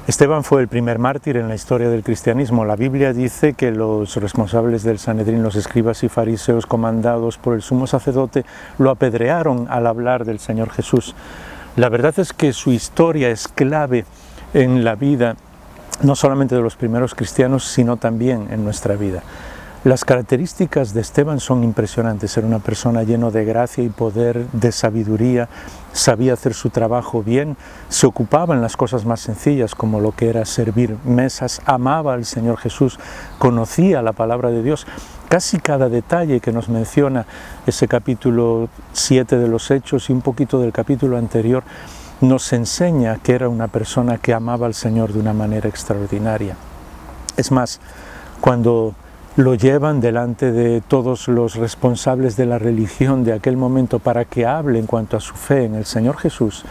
Esteban fue el primer mártir en la historia del cristianismo. La Biblia dice que los responsables del Sanedrín, los escribas y fariseos comandados por el sumo sacerdote, lo apedrearon al hablar del Señor Jesús. La verdad es que su historia es clave en la vida, no solamente de los primeros cristianos, sino también en nuestra vida. Las características de Esteban son impresionantes. Era una persona llena de gracia y poder, de sabiduría, sabía hacer su trabajo bien, se ocupaba en las cosas más sencillas como lo que era servir mesas, amaba al Señor Jesús, conocía la palabra de Dios. Casi cada detalle que nos menciona ese capítulo 7 de los Hechos y un poquito del capítulo anterior nos enseña que era una persona que amaba al Señor de una manera extraordinaria. Es más, cuando lo llevan delante de todos los responsables de la religión de aquel momento para que hable en cuanto a su fe en el Señor Jesús,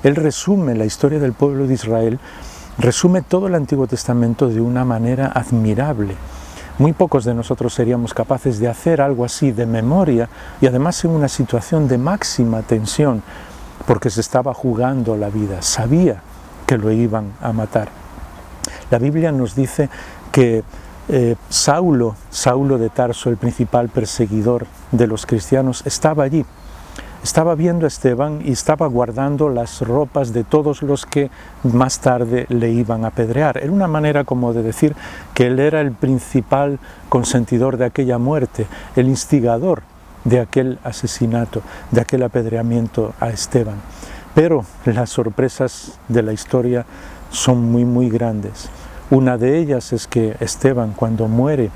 él resume la historia del pueblo de Israel, resume todo el Antiguo Testamento de una manera admirable. Muy pocos de nosotros seríamos capaces de hacer algo así de memoria y además en una situación de máxima tensión, porque se estaba jugando la vida, sabía que lo iban a matar. La Biblia nos dice que Saulo de Tarso, el principal perseguidor de los cristianos, estaba allí. Estaba viendo a Esteban y estaba guardando las ropas de todos los que más tarde le iban a apedrear. Era una manera como de decir que él era el principal consentidor de aquella muerte, el instigador de aquel asesinato, de aquel apedreamiento a Esteban. Pero las sorpresas de la historia son muy grandes. Una de ellas es que Esteban, cuando muere,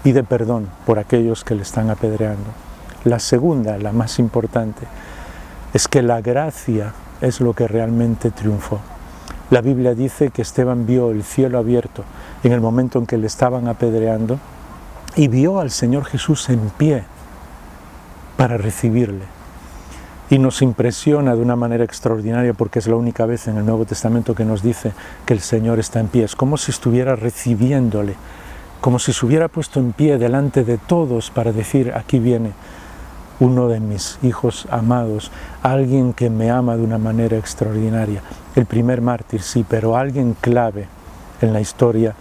pide perdón por aquellos que le están apedreando. La segunda, la más importante, es que la gracia es lo que realmente triunfó. La Biblia dice que Esteban vio el cielo abierto en el momento en que le estaban apedreando y vio al Señor Jesús en pie para recibirle. Y nos impresiona de una manera extraordinaria porque es la única vez en el Nuevo Testamento que nos dice que el Señor está en pie. Es como si estuviera recibiéndole, como si se hubiera puesto en pie delante de todos para decir: aquí viene uno de mis hijos amados, alguien que me ama de una manera extraordinaria. El primer mártir, sí, pero alguien clave en la historia,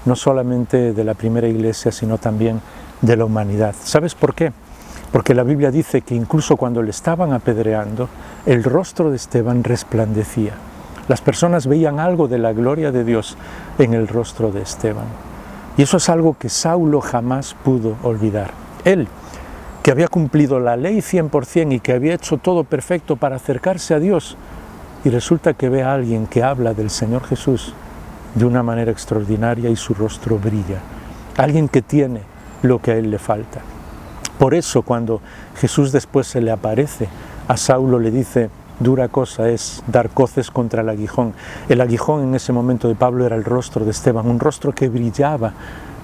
no solamente de la primera iglesia, sino también de la humanidad. ¿Sabes por qué? Porque la Biblia dice que incluso cuando le estaban apedreando, el rostro de Esteban resplandecía. Las personas veían algo de la gloria de Dios en el rostro de Esteban. Y eso es algo que Saulo jamás pudo olvidar. Él, que había cumplido la ley 100% y que había hecho todo perfecto para acercarse a Dios, y resulta que ve a alguien que habla del Señor Jesús de una manera extraordinaria y su rostro brilla. Alguien que tiene lo que a él le falta. Por eso cuando Jesús después se le aparece, a Saulo le dice: dura cosa es dar coces contra el aguijón. El aguijón en ese momento de Pablo era el rostro de Esteban, un rostro que brillaba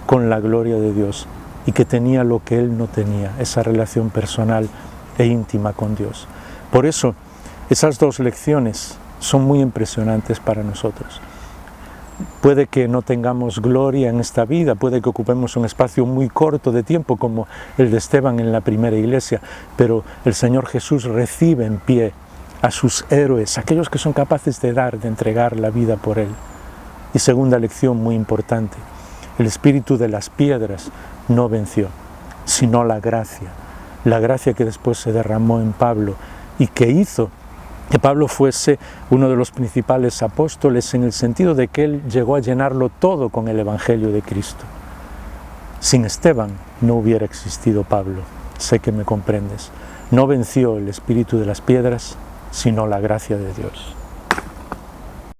con la gloria de Dios y que tenía lo que él no tenía, esa relación personal e íntima con Dios. Por eso, esas dos lecciones son muy impresionantes para nosotros. Puede que no tengamos gloria en esta vida, puede que ocupemos un espacio muy corto de tiempo como el de Esteban en la primera iglesia, pero el Señor Jesús recibe en pie a sus héroes, aquellos que son capaces de dar, de entregar la vida por Él. Y segunda lección muy importante, el espíritu de las piedras no venció, sino la gracia que después se derramó en Pablo y que hizo que Pablo fuese uno de los principales apóstoles en el sentido de que él llegó a llenarlo todo con el Evangelio de Cristo. Sin Esteban no hubiera existido Pablo, sé que me comprendes. No venció el espíritu de las piedras, sino la gracia de Dios.